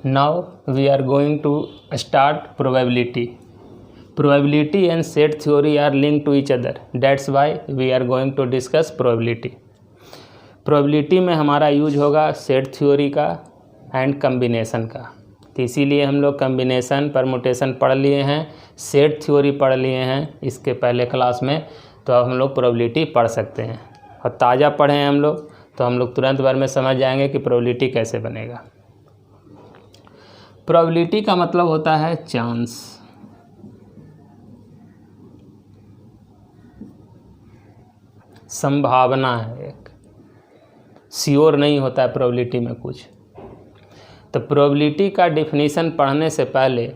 Now we are going to start probability. Probability and set theory are linked to each other. That's why we are going to discuss probability. Probability में हमारा use होगा set theory का and combination का, तो इसीलिए हम लोग combination permutation पढ़ लिए हैं, सेट थ्योरी पढ़ लिए हैं इसके पहले क्लास में, तो अब हम लोग प्रोबेबिलिटी पढ़ सकते हैं। और ताज़ा पढ़े हैं हम लोग तो हम लोग तुरंत भर में समझ जाएंगे कि प्रोबेबिलिटी कैसे बनेगा। प्रोबेबिलिटी का मतलब होता है चांस। संभावना है, एक श्योर नहीं होता है प्रोबेबिलिटी में कुछ। तो प्रोबेबिलिटी का डेफिनेशन पढ़ने से पहले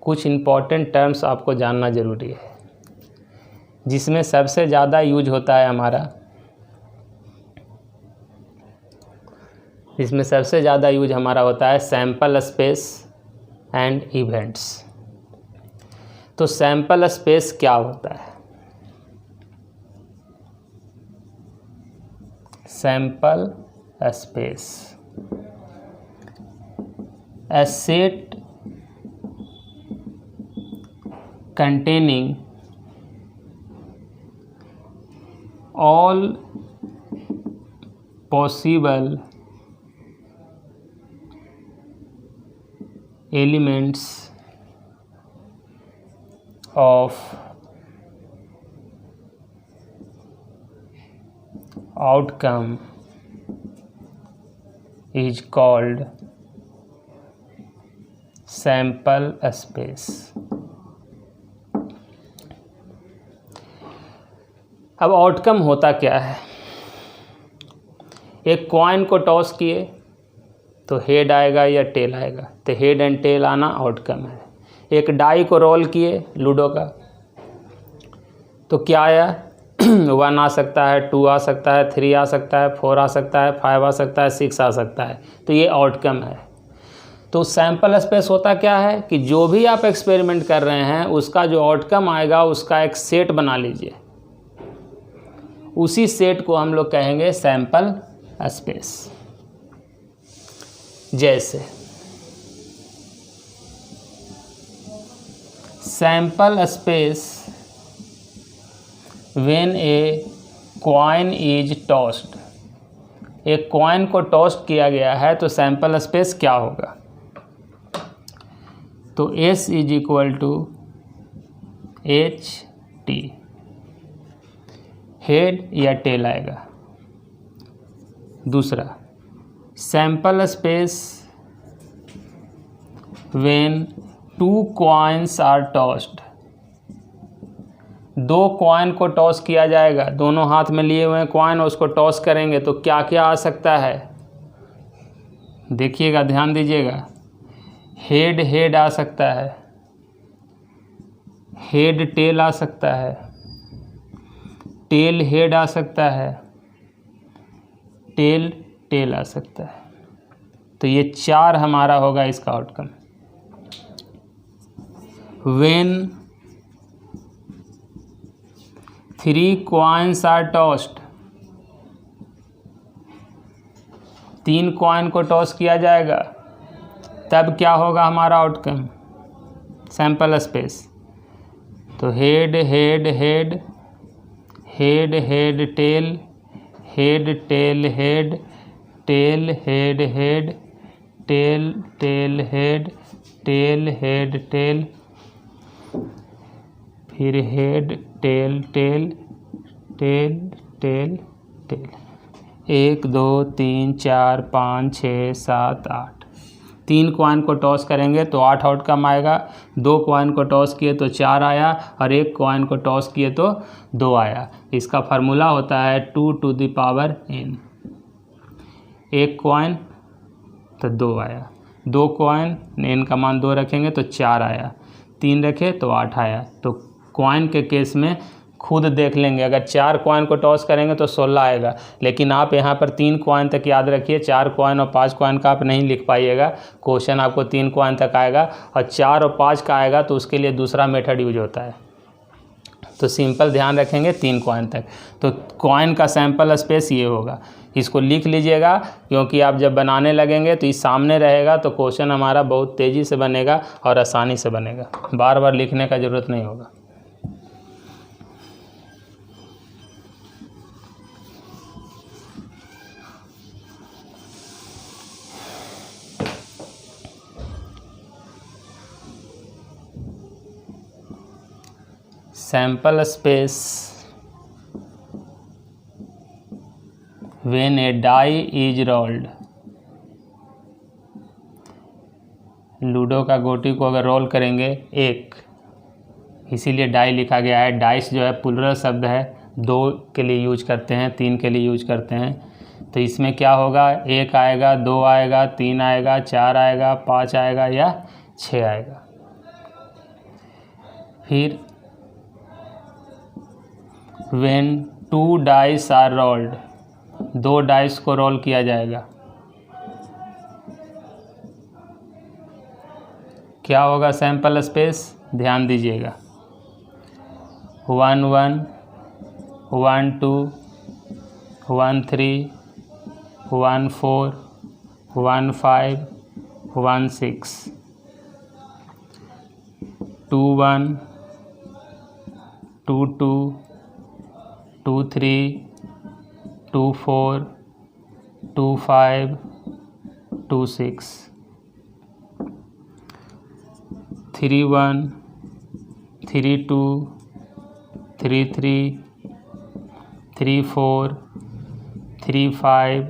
कुछ इम्पॉर्टेंट टर्म्स आपको जानना ज़रूरी है, जिसमें सबसे ज़्यादा यूज होता है हमारा, इसमें सबसे ज़्यादा यूज हमारा होता है सैंपल स्पेस एंड इवेंट्स। तो सैंपल स्पेस क्या होता है? Sample space a set containing all possible elements of outcome is called sample space. अब आउटकम होता क्या है? एक कॉइन को टॉस किए तो हेड आएगा या टेल आएगा, तो हेड एंड टेल आना आउटकम है। एक डाई को रोल किए लूडो का, तो क्या आया? 1 आ सकता है, 2 आ सकता है, 3 आ सकता है, 4 आ सकता है, 5 आ सकता है, 6 आ सकता है, तो ये आउटकम है। तो सैंपल स्पेस होता क्या है कि जो भी आप एक्सपेरिमेंट कर रहे हैं उसका जो आउटकम आएगा उसका एक सेट बना लीजिए, उसी सेट को हम लोग कहेंगे सैंपल स्पेस। जैसे sample space when a coin is tossed, एक कॉइन को टॉस्ट किया गया है तो सैंपल स्पेस क्या होगा? तो S is equal to HT, head या टेल आएगा। दूसरा sample space when 2 coins are tossed, 2 coin को टॉस किया जाएगा, दोनों हाथ में लिए हुए कॉइन उसको टॉस करेंगे तो क्या क्या आ सकता है? देखिएगा, ध्यान दीजिएगा। हेड हेड आ सकता है, हेड टेल आ सकता है, टेल हेड आ सकता है, टेल टेल आ सकता है। तो ये 4 हमारा होगा इसका outcome. When 3 coins are tossed, 3 coin को टॉस किया जाएगा, तब क्या होगा हमारा आउटकम? Sample space. तो head head head, head head tail, head tail head, tail head head, tail tail head, tail head tail, फिर head tail tail, tail tail tail. 1 2 3 4 5 6 7 8, 3 coin को टॉस करेंगे तो 8 आउटकम आएगा। 2 कॉइन को toss किए तो 4 आया, और 1 कॉइन को टॉस किए तो 2 आया। इसका फार्मूला होता है 2 to the power n। 1 coin तो 2 आया, 2 कॉइन n का मान 2 रखेंगे तो 4 आया, 3 रखे तो 8 आया। तो कॉइन के केस में खुद देख लेंगे, अगर 4 कॉइन को टॉस करेंगे तो 16 आएगा, लेकिन आप यहाँ पर 3 कॉइन तक याद रखिए। 4 कॉइन और 5 कॉइन का आप नहीं लिख पाइएगा, क्वेश्चन आपको 3 कॉइन तक आएगा, और 4 और 5 का आएगा तो उसके लिए दूसरा मेथड यूज होता है। तो सिंपल ध्यान रखेंगे 3 कॉइन तक। तो कॉइन का सैंपल स्पेस ये होगा, इसको लिख लीजिएगा, क्योंकि आप जब बनाने लगेंगे तो ये सामने रहेगा तो क्वेश्चन हमारा बहुत तेज़ी से बनेगा और आसानी से बनेगा, बार बार लिखने का ज़रूरत नहीं होगा। Sample space when a die is rolled। Ludo का गोटी को अगर रोल करेंगे 1, इसीलिए डाई लिखा गया है। डाइस जो है प्लुरल शब्द है, 2 के लिए यूज करते हैं, 3 के लिए यूज करते हैं। तो इसमें क्या होगा, 1 आएगा, 2 आएगा, 3 आएगा, 4 आएगा, 5 आएगा या 6 आएगा। फिर when 2 dice are rolled, 2 dice को रोल किया जाएगा, क्या होगा सैंपल स्पेस, ध्यान दीजिएगा। 1 1 1 2 1 3 1 4 1 5 1 6 2 1 2 2 2 3 2 4 2 5 2 6 3 1 3 2 3 3 3 4 3 5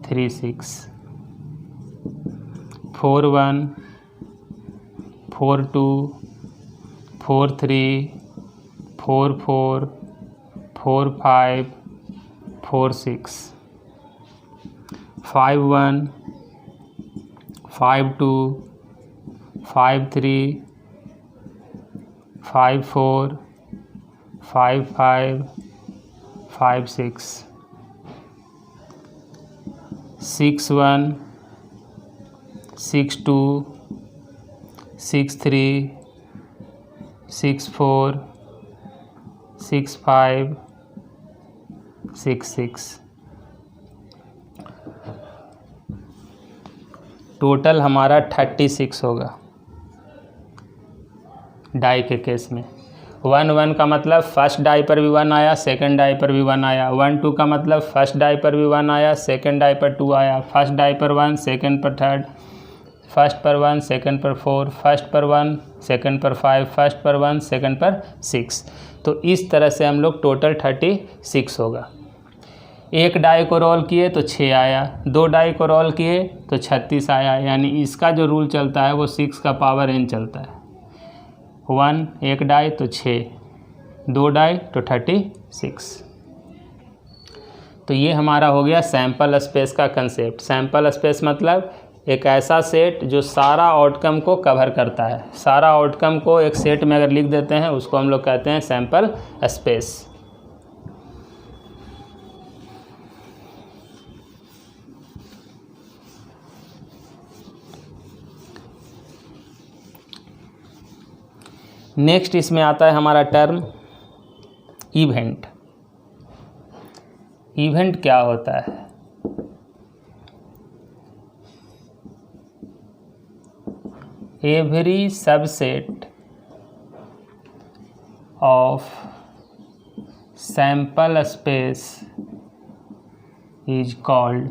3 6 4 1 4 2 4 3 4 4 4 5 4 6 5 1 5 2 5 3 5 4 5 5 5 6 6 1 6 2 6 3 6 4 6 5 6 6। टोटल हमारा 36 होगा डाई के केस में। 1 1 का मतलब फर्स्ट डाई पर भी 1 आया, सेकंड डाई पर भी 1 आया। 1 2 का मतलब फर्स्ट डाई पर भी 1 आया, सेकंड डाई पर 2 आया। फर्स्ट डाई पर 1, सेकंड पर 3, फर्स्ट पर 1, सेकंड पर 4, फर्स्ट पर 1, सेकंड पर 5, फर्स्ट पर 1, सेकंड पर 6। तो इस तरह से हम लोग टोटल 36 होगा। 1 डाई को रोल किए तो 6 आया, 2 डाई को रोल किए तो 36 आया। यानी इसका जो रूल चलता है वो 6 का पावर n चलता है। 1 डाई तो 6, 2 डाई तो 36। तो ये हमारा हो गया सैंपल स्पेस का कंसेप्ट। सैंपल स्पेस मतलब एक ऐसा सेट जो सारा आउटकम को कवर करता है। सारा आउटकम को एक सेट में अगर लिख देते हैं उसको हम लोग कहते हैं सैंपल स्पेस। नेक्स्ट इसमें आता है हमारा टर्म इवेंट। इवेंट क्या होता है? Every subset of sample space is called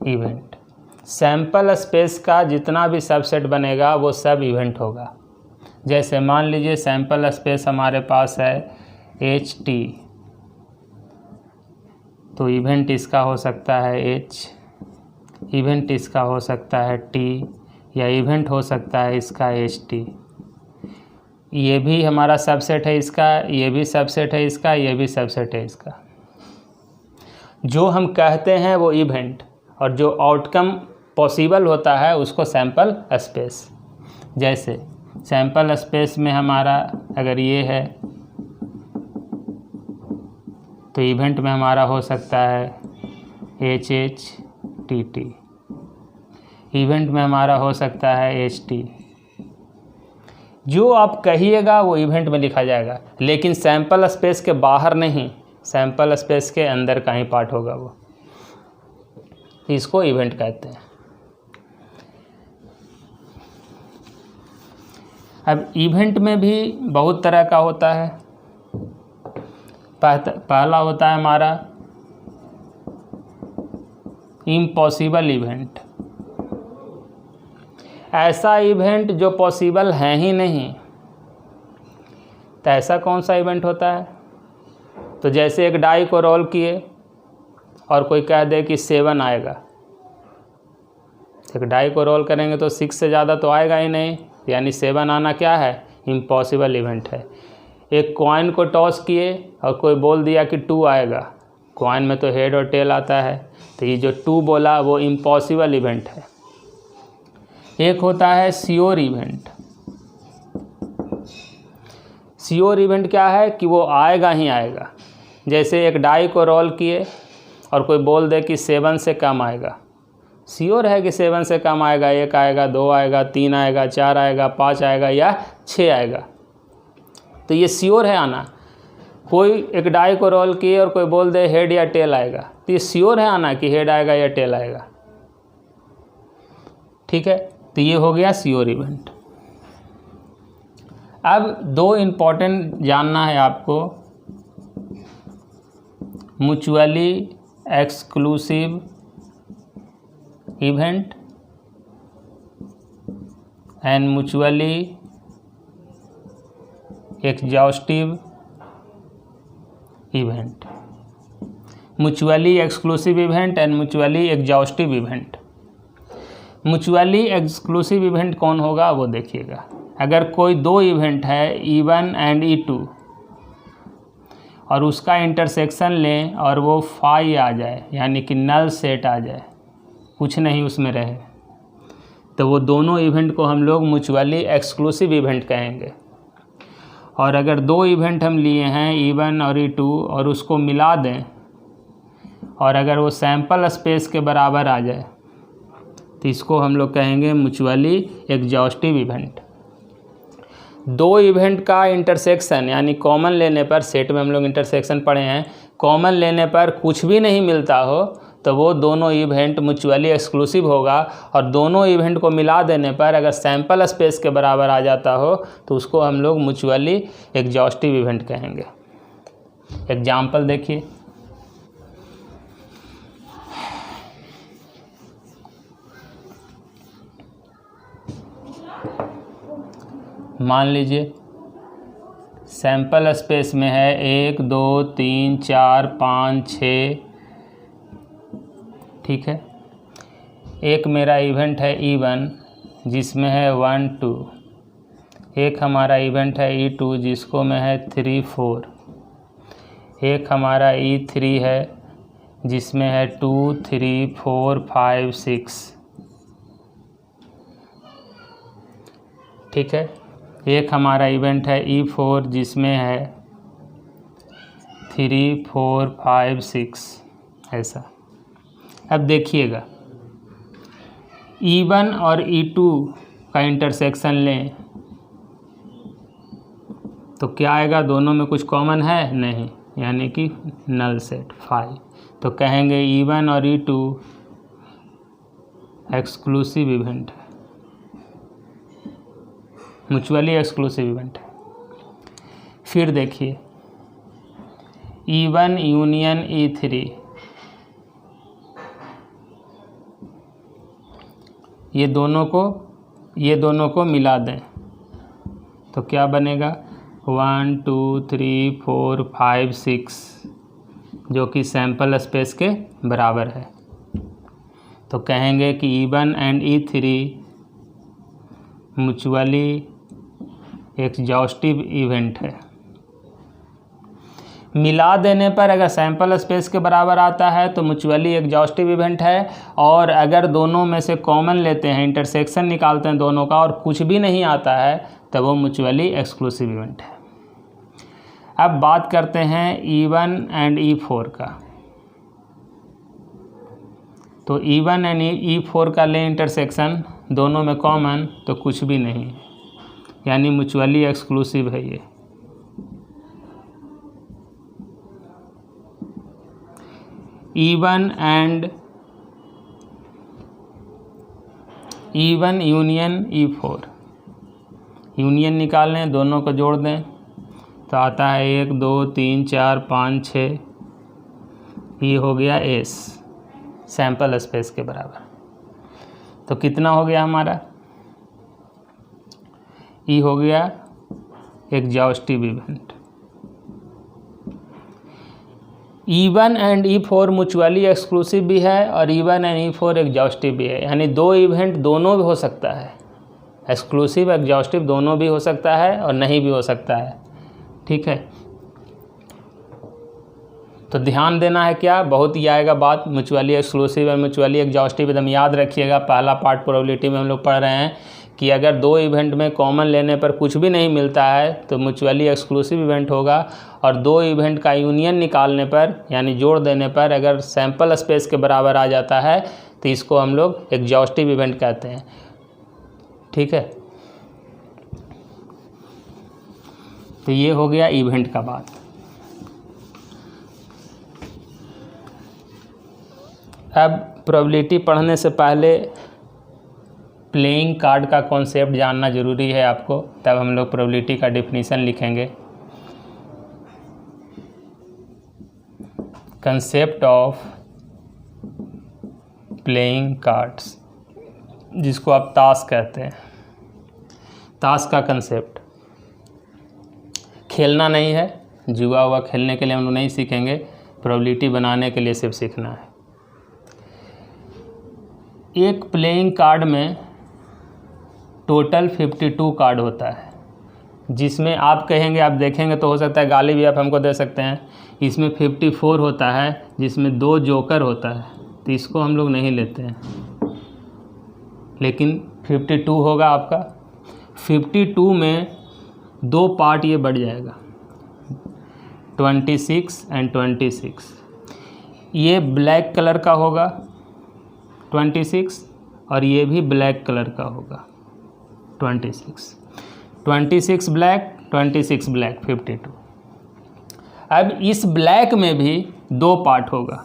event. Sample space का जितना भी सबसेट बनेगा वो सब इवेंट होगा। जैसे मान लीजिए सैंपल स्पेस हमारे पास है HT, तो इवेंट इसका हो सकता है H, इवेंट इसका हो सकता है T, या इवेंट हो सकता है इसका HT। ये भी हमारा सबसेट है इसका, ये भी सबसेट है इसका, ये भी सबसेट है इसका। जो हम कहते हैं वो इवेंट, और जो आउटकम पॉसिबल होता है उसको सैंपल स्पेस। जैसे सैंपल स्पेस में हमारा अगर ये है तो इवेंट में हमारा हो सकता है HHTT, इवेंट में हमारा हो सकता है HT। जो आप कहिएगा वो इवेंट में लिखा जाएगा, लेकिन सैंपल स्पेस के बाहर नहीं, सैंपल स्पेस के अंदर का ही पार्ट होगा वो, इसको इवेंट कहते हैं। अब इवेंट में भी बहुत तरह का होता है। पहला होता है हमारा इम्पॉसिबल इवेंट, ऐसा इवेंट जो पॉसिबल है ही नहीं। तो ऐसा कौन सा इवेंट होता है? तो जैसे एक डाई को रोल किए और कोई कह दे कि 7 आएगा, एक डाई को रोल करेंगे तो 6 से ज़्यादा तो आएगा ही नहीं, यानी 7 आना क्या है? इम्पॉसिबल इवेंट है। एक कॉइन को टॉस किए और कोई बोल दिया कि 2 आएगा, कॉइन में तो हेड और टेल आता है, तो ये जो 2 बोला वो इम्पॉसिबल इवेंट है। एक होता है श्योर इवेंट। श्योर इवेंट क्या है कि वो आएगा ही आएगा। जैसे एक डाई को रोल किए और कोई बोल दे कि 7 से कम आएगा, श्योर है कि 7 से कम आएगा, 1 आएगा, 2 आएगा, 3 आएगा, 4 आएगा, 5 आएगा या 6 आएगा, तो ये श्योर है आना। कोई एक डाई को रोल किए और कोई बोल दे हेड या टेल आएगा, तो ये श्योर है आना कि हेड आएगा या टेल आएगा। ठीक है, तो ये हो गया श्योर इवेंट। अब 2 इम्पॉर्टेंट जानना है आपको, mutually exclusive event and mutually exhaustive event. Mutually exclusive event and mutually exhaustive event. Mutually exclusive event कौन होगा वो देखिएगा। अगर कोई 2 इवेंट है E1 एंड E2 और उसका इंटरसेक्शन लें और वो फाई आ जाए, यानी कि नल सेट आ जाए, कुछ नहीं उसमें रहे, तो वो दोनों इवेंट को हम लोग म्यूचुअली एक्सक्लूसिव इवेंट कहेंगे। और अगर 2 इवेंट हम लिए हैं E1 और E2 और उसको मिला दें और अगर वो सैंपल स्पेस के बराबर आ जाए तो इसको हम लोग कहेंगे म्यूचुअली एग्जॉस्टिव इवेंट। 2 इवेंट का इंटरसेक्शन यानी कॉमन लेने पर, सेट में हम लोग इंटरसेक्शन पढ़े हैं, कॉमन लेने पर कुछ भी नहीं मिलता हो तो वो दोनों इवेंट म्यूचुअली एक्सक्लूसिव होगा। और दोनों इवेंट को मिला देने पर अगर सैंपल स्पेस के बराबर आ जाता हो तो उसको हम लोग म्यूचुअली एग्जॉस्टिव इवेंट कहेंगे। एग्जाम्पल देखिए, मान लीजिए सैंपल स्पेस में है 1 2 3 4 5 6, ठीक है। एक मेरा इवेंट है E1 जिसमें है 1 2, एक हमारा इवेंट है E2 जिसको में है 3 4, एक हमारा E3 है जिसमें है 2 3 4 5 6, ठीक है। एक हमारा इवेंट है E4 जिसमें है 3 4 5 6, ऐसा। अब देखिएगा E1 और E2 का इंटरसेक्शन लें तो क्या आएगा? दोनों में कुछ कॉमन है? नहीं, यानी कि नल सेट फाई। तो कहेंगे E1 और E2 एक्सक्लूसिव इवेंट है, म्यूचुअली एक्सक्लूसिव इवेंट है। फिर देखिए E1 यूनियन E3, ये दोनों को मिला दें तो क्या बनेगा? 1 2 3 4 5 6, जो कि सैंपल स्पेस के बराबर है। तो कहेंगे कि E1 and E3 mutually exhaustive event है। मिला देने पर अगर सैंपल स्पेस के बराबर आता है तो म्यूचुअली एग्जॉस्टिव इवेंट है, और अगर दोनों में से कॉमन लेते हैं, इंटरसेक्शन निकालते हैं दोनों का और कुछ भी नहीं आता है तो वो म्यूचुअली एक्सक्लूसिव इवेंट है। अब बात करते हैं E1 एंड E4 का। तो E1 एंड E4 का ले इंटरसेक्शन, दोनों में कॉमन तो कुछ भी नहीं, यानी म्यूचुअली एक्सक्लूसिव है ये। इवन यूनियन E4, यूनियन निकाल लें, दोनों को जोड़ दें तो आता है 1 2 3 4 5 6, ये हो गया एस, सैंपल स्पेस के बराबर। तो कितना हो गया हमारा, ई हो गया exhaustive event. E1 and E4 mutually exclusive भी है और E1 एंड E4 एग्जॉस्टिव भी है, यानी दो इवेंट दोनों भी हो सकता है, एक्सक्लूसिव एग्जॉस्टिव दोनों भी हो सकता है और नहीं भी हो सकता है। ठीक है, तो ध्यान देना है क्या, बहुत ही आएगा बात, म्यूचुअली एक्सक्लूसिव और म्यूचुअली एग्जॉस्टिव एकदम याद रखिएगा। पहला पार्ट प्रोबेबिलिटी में हम लोग पढ़ रहे हैं कि अगर दो इवेंट में कॉमन लेने पर कुछ भी नहीं मिलता है तो म्यूचुअली एक्सक्लूसिव इवेंट होगा, और दो इवेंट का यूनियन निकालने पर यानी जोड़ देने पर अगर सैंपल स्पेस के बराबर आ जाता है तो इसको हम लोग एग्जॉस्टिव इवेंट कहते हैं। ठीक है, तो ये हो गया इवेंट का बात। अब प्रोबेबिलिटी पढ़ने से पहले प्लेइंग कार्ड का कॉन्सेप्ट जानना ज़रूरी है आपको, तब हम लोग प्रोबेबिलिटी का डेफिनेशन लिखेंगे। कंसेप्ट ऑफ प्लेइंग कार्ड्स, जिसको आप ताश कहते हैं, ताश का कंसेप्ट। खेलना नहीं है, जुआ हुआ खेलने के लिए हम लोग नहीं सीखेंगे, प्रोबेबिलिटी बनाने के लिए सिर्फ सीखना है। एक प्लेइंग कार्ड में टोटल 52 कार्ड होता है, जिसमें आप कहेंगे, आप देखेंगे तो हो सकता है गाली भी आप हमको दे सकते हैं, इसमें 54 होता है जिसमें 2 जोकर होता है, तो इसको हम लोग नहीं लेते हैं, लेकिन 52 होगा आपका। 52 में 2 पार्ट ये बढ़ जाएगा, 26 एंड 26। ये ब्लैक कलर का होगा 26 और ये भी ब्लैक कलर का होगा 26 ब्लैक 26 ब्लैक 52। अब इस ब्लैक में भी 2 पार्ट होगा,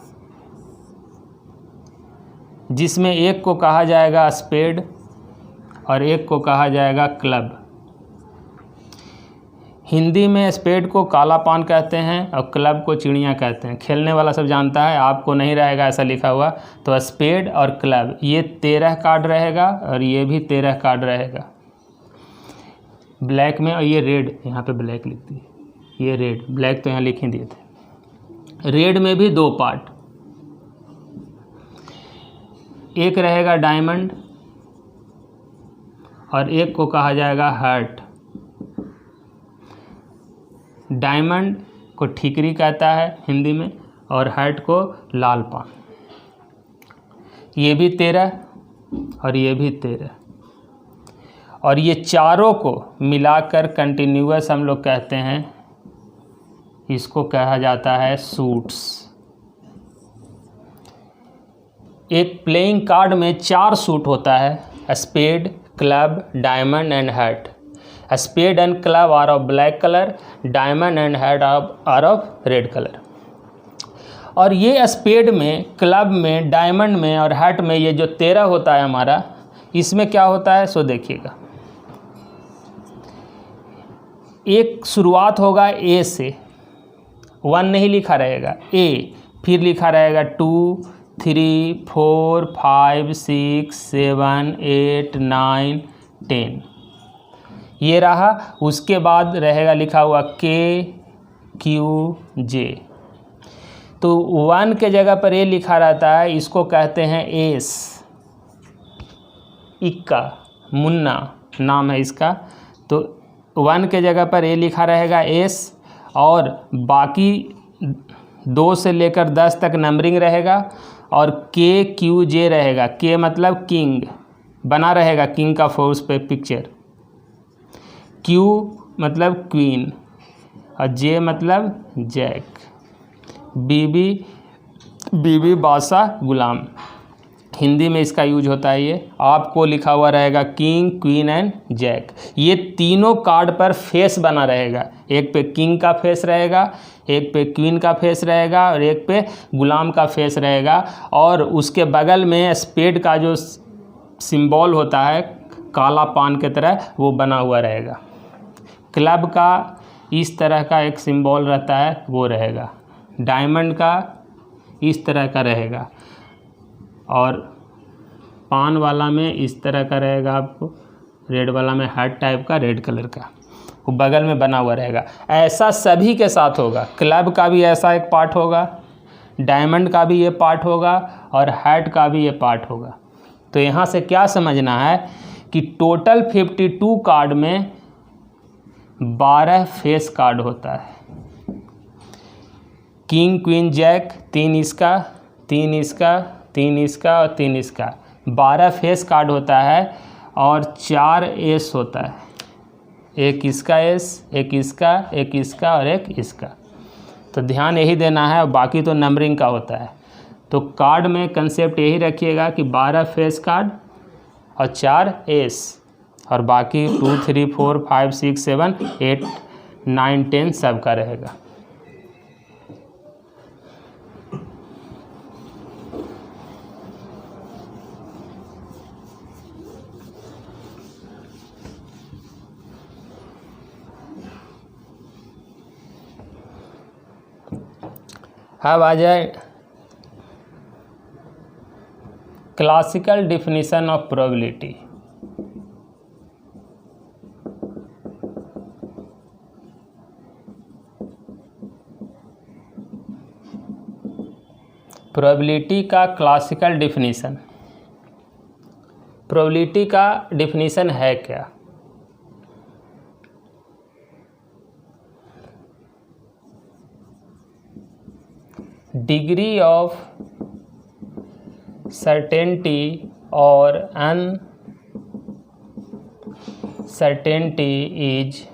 जिसमें एक को कहा जाएगा स्पेड और एक को कहा जाएगा क्लब। हिंदी में स्पेड को काला पान कहते हैं और क्लब को चिड़िया कहते हैं, खेलने वाला सब जानता है, आपको नहीं रहेगा ऐसा लिखा हुआ। तो स्पेड और क्लब ये 13 कार्ड रहेगा और ये भी 13 कार्ड रहेगा ब्लैक में, और ये रेड, यहाँ पे ब्लैक लिखती है, ये रेड, ब्लैक तो यहाँ लिख ही दिए थे। रेड में भी 2 पार्ट, एक रहेगा डायमंड और एक को कहा जाएगा हार्ट। डायमंड को ठीकरी कहता है हिंदी में और हार्ट को लाल पान। ये भी 13 और ये भी 13, और ये चारों को मिलाकर कंटिन्यूअस हम लोग कहते हैं, इसको कहा जाता है सूट्स। एक प्लेइंग कार्ड में 4 सूट होता है, spade, club, diamond and heart. Spade and club are of black colour, diamond and heart are of red colour. और ये स्पेड में, क्लब में, डायमंड में और हार्ट में ये जो 13 होता है हमारा, इसमें क्या होता है सो देखिएगा। एक शुरुआत होगा ए से, 1 नहीं लिखा रहेगा, ए, फिर लिखा रहेगा 2 3 4 5 6 7 8 9 10, ये रहा। उसके बाद रहेगा लिखा हुआ के क्यू जे। तो 1 के जगह पर ए लिखा रहता है, इसको कहते हैं एस, इक्का, मुन्ना नाम है इसका। तो 1 के जगह पर ए लिखा रहेगा एस, और बाकी 2 से लेकर 10 तक नंबरिंग रहेगा, और के क्यू जे रहेगा। के मतलब किंग बना रहेगा, किंग का फोर्स पे पिक्चर। क्यू मतलब क्वीन और जे मतलब जैक। बीबी बादशाह गुलाम। हिंदी में इसका यूज होता है। ये आपको लिखा हुआ रहेगा किंग, क्वीन एंड जैक। ये तीनों कार्ड पर फेस बना रहेगा, एक पे किंग का फेस रहेगा, एक पे क्वीन का फेस रहेगा और एक पे गुलाम का फेस रहेगा, और उसके बगल में स्पेड का जो सिंबल होता है काला पान के तरह वो बना हुआ रहेगा। क्लब का इस तरह का एक सिंबल रहता है वो रहेगा, डायमंड का इस तरह का रहेगा, और पान वाला में इस तरह का रहेगा, आपको रेड वाला में हार्ट टाइप का रेड कलर का वो बगल में बना हुआ रहेगा। ऐसा सभी के साथ होगा, क्लब का भी ऐसा एक पार्ट होगा, डायमंड का भी ये पार्ट होगा और हार्ट का भी ये पार्ट होगा। तो यहाँ से क्या समझना है कि टोटल 52 कार्ड में 12 फेस कार्ड होता है। किंग, क्वीन, जैक, 3 इसका, 3 इसका, 3 इसका और 3 इसका, 12 फेस कार्ड होता है और 4 एस होता है, एक इसका एस, एक इसका, एक इसका और एक इसका। तो ध्यान यही देना है, और बाकी तो नंबरिंग का होता है। तो कार्ड में कंसेप्ट यही रखिएगा कि 12 फेस कार्ड और 4 एस, और बाकी 2, 3, 4, 5, 6, 7, 8, 9, 10 सबका रहेगा। अब आ जाए classical definition of probability. Probability का क्लासिकल डिफिनीशन, प्रोबेबिलिटी का डिफिनीशन है क्या? Degree of certainty or uncertainty is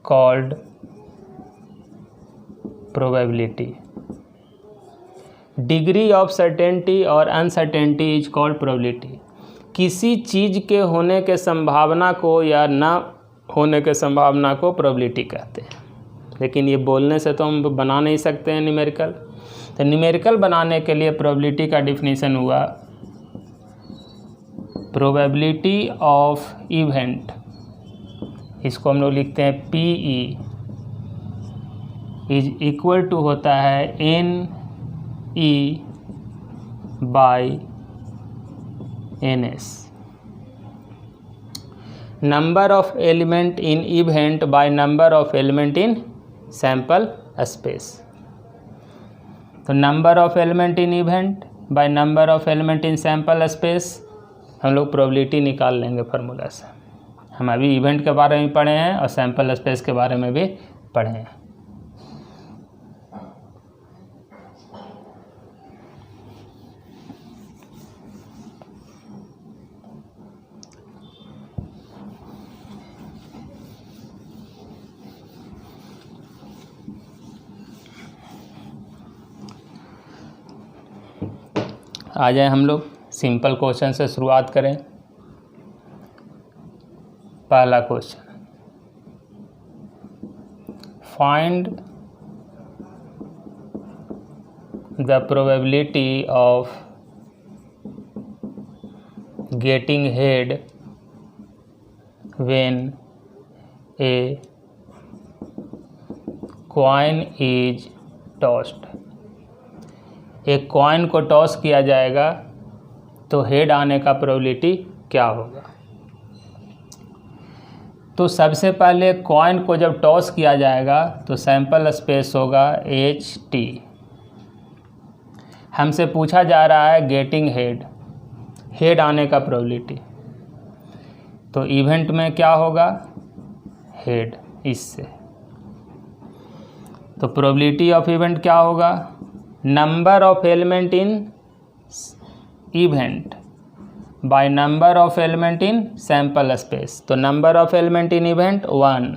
called probability. Degree of certainty और अनसर्टेनिटी इज कॉल्ड प्रोबेबिलिटी। किसी चीज़ के होने के संभावना को या ना होने के संभावना को प्रोबेबिलिटी कहते हैं। लेकिन ये बोलने से तो हम बना नहीं सकते हैं न्यूमेरिकल। तो न्यूमेरिकल बनाने के लिए प्रोबेबिलिटी का डिफिनीशन हुआ प्रोबेबिलिटी ऑफ इवेंट, इसको हम लोग लिखते हैं PE, इज इक्वल टू होता है NE/NS, number of element in event by number of element in sample space. तो number of element in event by number of element in sample space हम लोग प्रोबेबिलिटी निकाल लेंगे फार्मूला से। हम अभी इवेंट के बारे में पढ़े हैं और सैंपल स्पेस के बारे में भी पढ़े हैं। आ जाए हम लोग सिंपल क्वेश्चन से शुरुआत करें। पहला question, find the probability of getting head when a coin is tossed. एक कॉइन को टॉस किया जाएगा तो हेड आने का प्रोबेबिलिटी क्या होगा? तो सबसे पहले कॉइन को जब टॉस किया जाएगा तो सैंपल स्पेस होगा HT। हमसे पूछा जा रहा है गेटिंग हेड आने का प्रोबेबिलिटी, तो इवेंट में क्या होगा? हेड इससे। तो प्रोबेबिलिटी ऑफ इवेंट क्या होगा? Number of element in event by number of element in sample space. तो number of element in event 1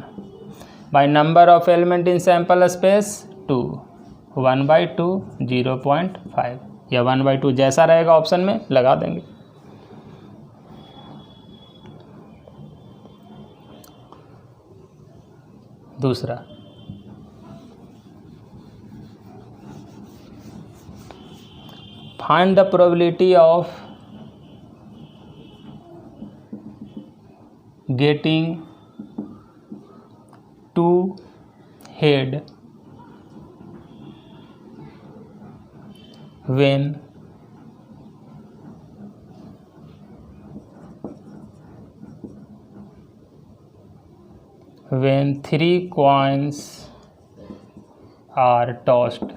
by number of element in sample space 2, 1/2 0.5। या 1/2, जैसा रहेगा ऑप्शन में लगा देंगे। दूसरा, find the probability of getting 2 head when 3 coins are tossed।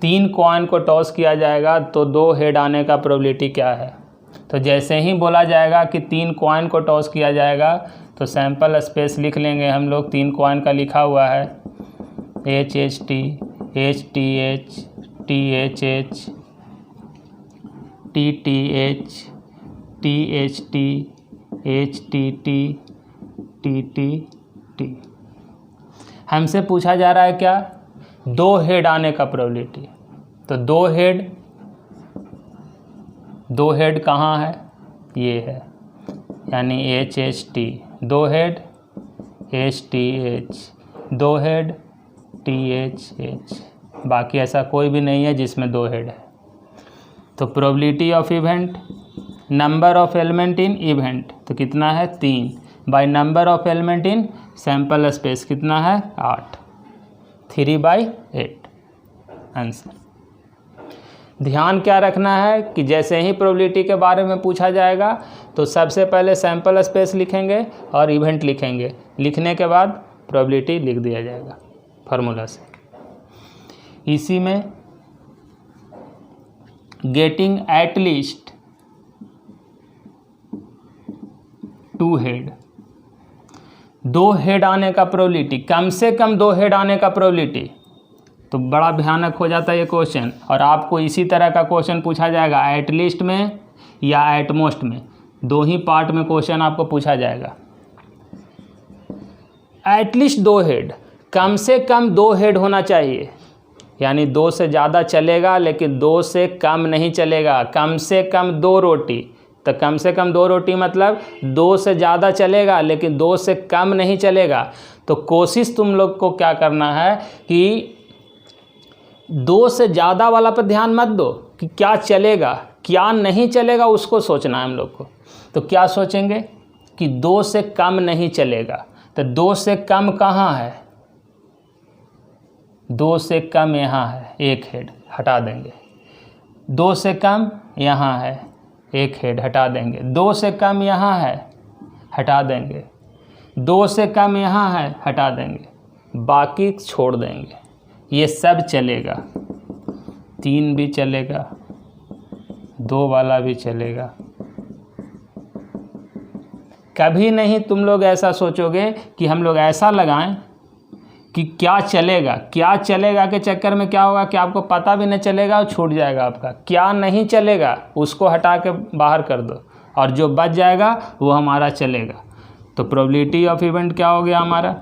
3 coin को toss किया जाएगा तो 2 हेड आने का प्रोबेबिलिटी क्या है। तो जैसे ही बोला जाएगा कि 3 कॉइन को टॉस किया जाएगा तो सैंपल स्पेस लिख लेंगे हम लोग। 3 कॉइन का लिखा हुआ है HHT, HTH, THH, TTH, THT, HTT, TTT। हमसे पूछा जा रहा है क्या, 2 हेड आने का प्रोबेबिलिटी। तो 2 हेड कहाँ है, ये है, यानी HHT 2 head, HTH 2 head, THH, बाकी ऐसा कोई भी नहीं है जिसमें 2 हेड है। तो probability of event, number of element in event तो कितना है 3, bye number of element in sample space कितना है 8, 3/8 आंसर। ध्यान क्या रखना है कि जैसे ही प्रोबेबिलिटी के बारे में पूछा जाएगा तो सबसे पहले सैंपल स्पेस लिखेंगे और इवेंट लिखेंगे, लिखने के बाद प्रोबेबिलिटी लिख दिया जाएगा फार्मूला से। इसी में getting at least 2 head, 2 head आने का प्रोबेबिलिटी, कम से कम 2 हेड आने का प्रोबेबिलिटी, तो बड़ा भयानक हो जाता है ये क्वेश्चन। और आपको इसी तरह का क्वेश्चन पूछा जाएगा एट लीस्ट में या एट मोस्ट में, 2 ही पार्ट में क्वेश्चन आपको पूछा जाएगा। एट लीस्ट 2 हेड, कम से कम 2 हेड होना चाहिए, यानी 2 से ज़्यादा चलेगा लेकिन 2 से कम नहीं चलेगा। कम से कम 2 रोटी, तो कम से कम 2 रोटी मतलब 2 से ज़्यादा चलेगा लेकिन 2 से कम नहीं चलेगा। तो कोशिश तुम लोग को क्या करना है कि 2 से ज़्यादा वाला पर ध्यान मत दो कि क्या चलेगा क्या नहीं चलेगा, उसको सोचना है हम लोग को। तो क्या सोचेंगे कि 2 से कम नहीं चलेगा, तो 2 से कम कहाँ है, 2 से कम यहाँ है, 1 हेड हटा देंगे। 2 से कम यहाँ है, 1 हेड हटा देंगे। 2 से कम यहाँ है, हटा देंगे। 2 से कम यहाँ है, हटा देंगे, बाकी छोड़ देंगे। ये सब चलेगा, 3 भी चलेगा, 2 वाला भी चलेगा। कभी नहीं तुम लोग ऐसा सोचोगे कि हम लोग ऐसा लगाएं कि क्या चलेगा के चक्कर में क्या होगा कि आपको पता भी नहीं चलेगा और छूट जाएगा आपका। क्या नहीं चलेगा उसको हटा के बाहर कर दो और जो बच जाएगा वो हमारा चलेगा। तो प्रोबेबिलिटी ऑफ इवेंट क्या हो गया हमारा,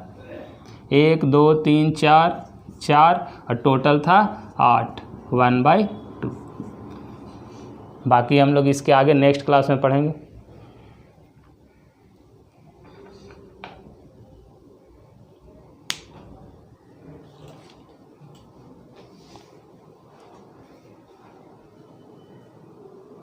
1 2 3 4 और टोटल था 8, 1/2। बाकी हम लोग इसके आगे नेक्स्ट क्लास में पढ़ेंगे।